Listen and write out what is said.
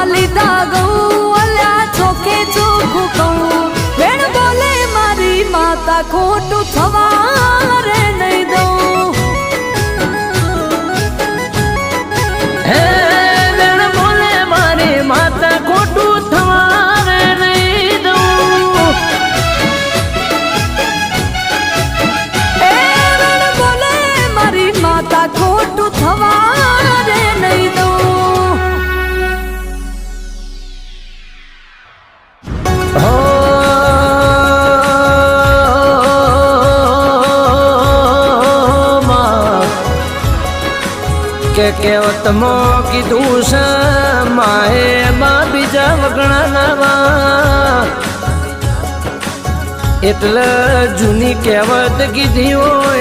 હાથમાં લીધા ગૌ અલ્યા ચોખે ચોખ્ખું કહું વેણ બોલે મારી માતા ખોટું થવા રે નહીં દઉં હે વેણ બોલે મારી માતા ખોટું થવા રે નહીં દઉં એ વેણ બોલે મારી માતા ખોટું થવા રે નહીં દઉં કે કેવતમાં કીધું છે માએ માં બીજા વગણા નાવા એટલે જૂની કહેવત કીધી હોય